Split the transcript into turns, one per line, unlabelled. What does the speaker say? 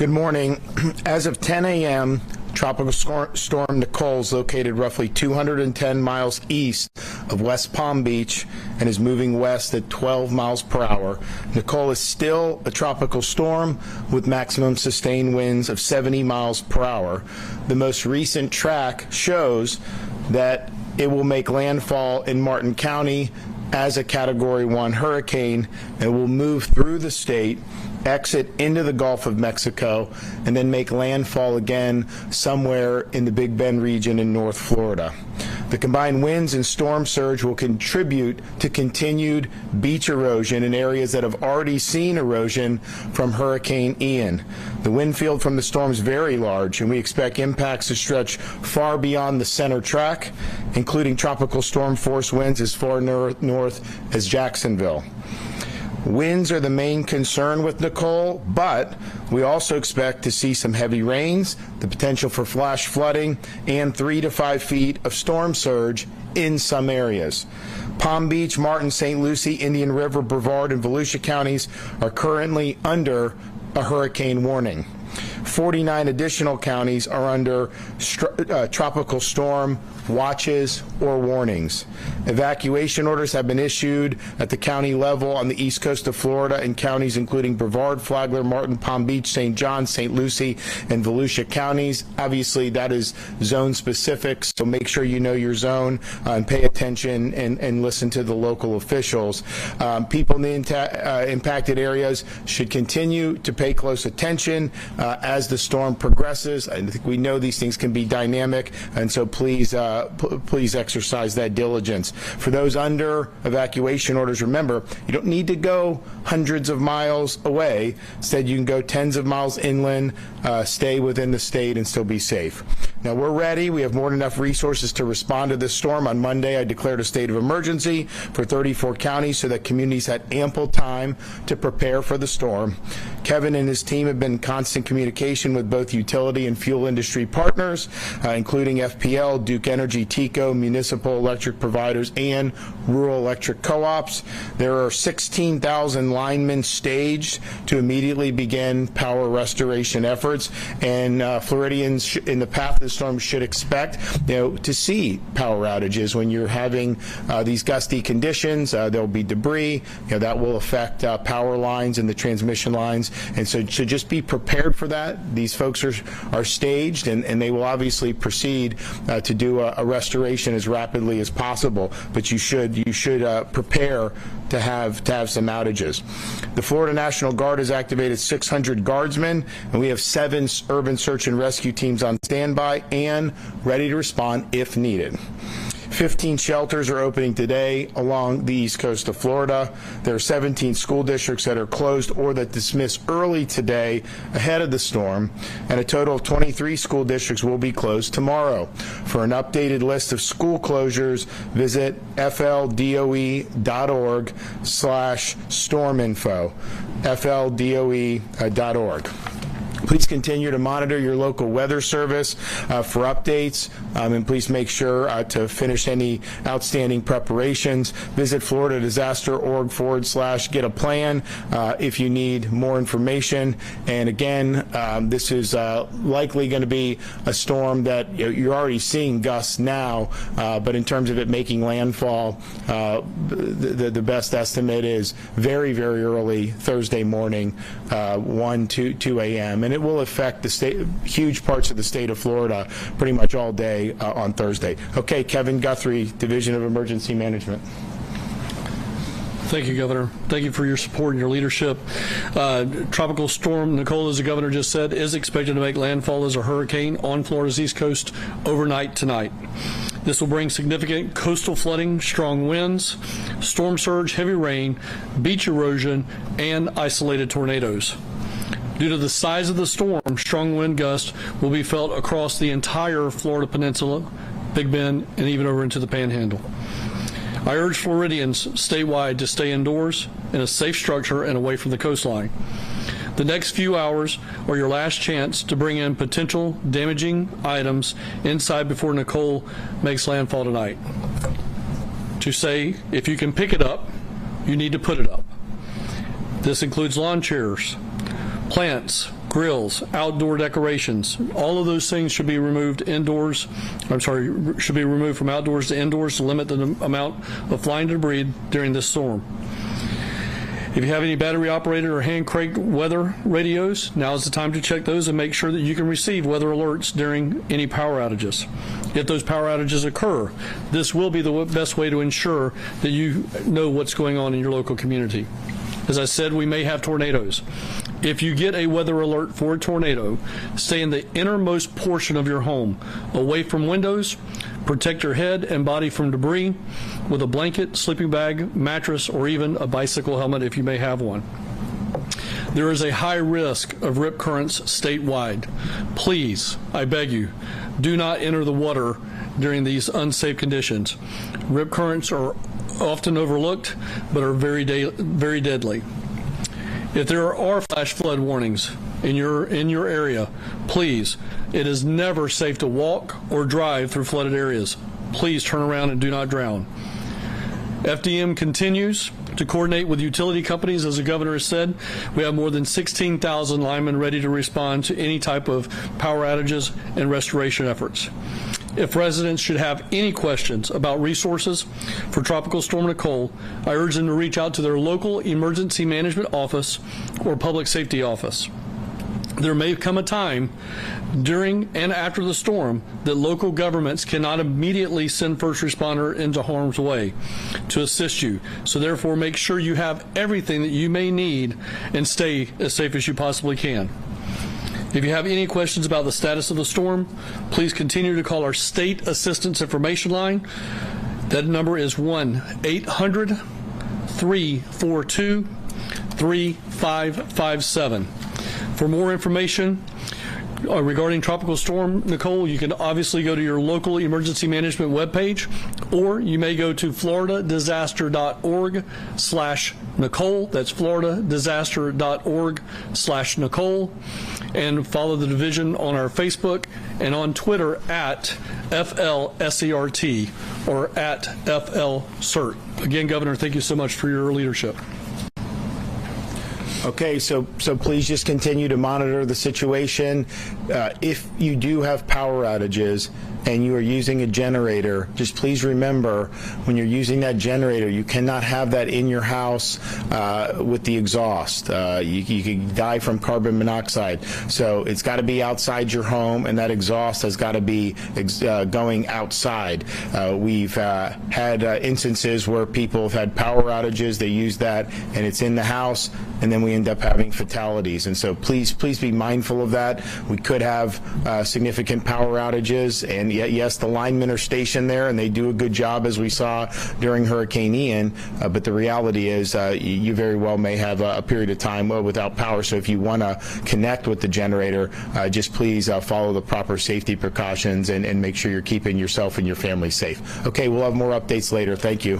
Good morning. As of 10 a.m., Tropical Storm Nicole is located roughly 210 miles east of West Palm Beach and is moving west at 12 miles per hour. Nicole is still a tropical storm with maximum sustained winds of 70 miles per hour. The most recent track shows that it will make landfall in Martin County as a Category 1 hurricane and will move through the state, exit into the Gulf of Mexico, and then make landfall again somewhere in the Big Bend region in North Florida. The combined winds and storm surge will contribute to continued beach erosion in areas that have already seen erosion from Hurricane Ian. The wind field from the storm is very large, and we expect impacts to stretch far beyond the center track, including tropical storm force winds as far north as Jacksonville. Winds are the main concern with Nicole, but we also expect to see some heavy rains, the potential for flash flooding, and 3 to 5 feet of storm surge in some areas. Palm Beach, Martin, St. Lucie, Indian River, Brevard, and Volusia counties are currently under a hurricane warning. 49 additional counties are under tropical storm watches or warnings. Evacuation orders have been issued at the county level on the east coast of Florida in counties including Brevard, Flagler, Martin, Palm Beach, St. John, St. Lucie, and Volusia counties. Obviously, that is zone specific, so make sure you know your zone and pay attention and listen to the local officials. People in the impacted areas should continue to pay close attention as the storm progresses. I think we know these things can be dynamic, and so please exercise that diligence. For those under evacuation orders, remember, you don't need to go hundreds of miles away. Instead, you can go tens of miles inland, stay within the state, and still be safe. Now, we're ready. We have more than enough resources to respond to this storm. On Monday, I declared a state of emergency for 34 counties so that communities had ample time to prepare for the storm. Kevin and his team have been in constant communication with both utility and fuel industry partners, including FPL, Duke Energy, TECO, municipal electric providers, and rural electric co-ops. There are 16,000 linemen staged to immediately begin power restoration efforts, and Floridians in the path of the storm should expect to see power outages when you're having these gusty conditions. There'll be debris that will affect power lines and the transmission lines, and so just be prepared for that. These folks are staged, and they will obviously proceed to do a restoration as rapidly as possible, but you should prepare to have some outages. The Florida National Guard has activated 600 guardsmen, and we have 7 urban search and rescue teams on standby and ready to respond if needed. 15 shelters are opening today along the east coast of Florida. There are 17 school districts that are closed or that dismissed early today ahead of the storm, and a total of 23 school districts will be closed tomorrow. For an updated list of school closures, visit fldoe.org/storminfo, fldoe.org. Please continue to monitor your local weather service for updates, and please make sure to finish any outstanding preparations. Visit floridadisaster.org/get-a-plan if you need more information. And again, this is likely going to be a storm that you're already seeing gusts now, but in terms of it making landfall, the best estimate is very, very early Thursday morning, 2 a.m. And it will affect the state, huge parts of the state of Florida, pretty much all day on Thursday. Okay, Kevin Guthrie, Division of Emergency Management.
Thank you, Governor. Thank you for your support and your leadership. Tropical Storm Nicole, as the Governor just said, is expected to make landfall as a hurricane on Florida's east coast overnight tonight. This will bring significant coastal flooding, strong winds, storm surge, heavy rain, beach erosion, and isolated tornadoes. Due to the size of the storm, strong wind gusts will be felt across the entire Florida Peninsula, Big Bend, and even over into the Panhandle. I urge Floridians statewide to stay indoors in a safe structure and away from the coastline. The next few hours are your last chance to bring in potential damaging items inside before Nicole makes landfall tonight. To say, if you can pick it up, you need to put it up. This includes lawn chairs, plants, grills, outdoor decorations, all of those things should be removed indoors. Should be removed from outdoors to indoors to limit the amount of flying debris during this storm. If you have any battery-operated or hand-cranked weather radios, now is the time to check those and make sure that you can receive weather alerts during any power outages. If those power outages occur, this will be the best way to ensure that you know what's going on in your local community. As I said, we may have tornadoes. If you get a weather alert for a tornado, stay in the innermost portion of your home, away from windows. Protect your head and body from debris with a blanket, sleeping bag, mattress, or even a bicycle helmet if you may have one. There is a high risk of rip currents statewide. Please, I beg you, do not enter the water during these unsafe conditions. Rip currents are often overlooked, but are very deadly. If there are flash flood warnings in your area, please, it is never safe to walk or drive through flooded areas. Please turn around and do not drown. FDM continues to coordinate with utility companies. As the governor has said, we have more than 16,000 linemen ready to respond to any type of power outages and restoration efforts. If residents should have any questions about resources for Tropical Storm Nicole, I urge them to reach out to their local emergency management office or public safety office. There may come a time during and after the storm that local governments cannot immediately send first responder into harm's way to assist you. So therefore, make sure you have everything that you may need and stay as safe as you possibly can. If you have any questions about the status of the storm, please continue to call our State Assistance Information Line. That number is 1-800-342-3557. For more information regarding Tropical Storm Nicole, you can obviously go to your local emergency management webpage, or you may go to floridadisaster.org/Nicole. That's floridadisaster.org/Nicole, and follow the division on our Facebook and on Twitter at FLSERT or at FLCERT. Again, Governor, thank you so much for your leadership.
Okay, so please just continue to monitor the situation. If you do have power outages and you are using a generator, just please remember when you're using that generator, you cannot have that in your house with the exhaust. You could die from carbon monoxide. So it's got to be outside your home, and that exhaust has got to be going outside. We've had instances where people have had power outages, they use that, and it's in the house, and then we end up having fatalities. And so please be mindful of that. We could have significant power outages, and yes, the linemen are stationed there, and they do a good job, as we saw during Hurricane Ian, but the reality is you very well may have a period of time without power. So if you want to connect with the generator, just please follow the proper safety precautions and make sure you're keeping yourself and your family safe. Okay, we'll have more updates later. Thank you.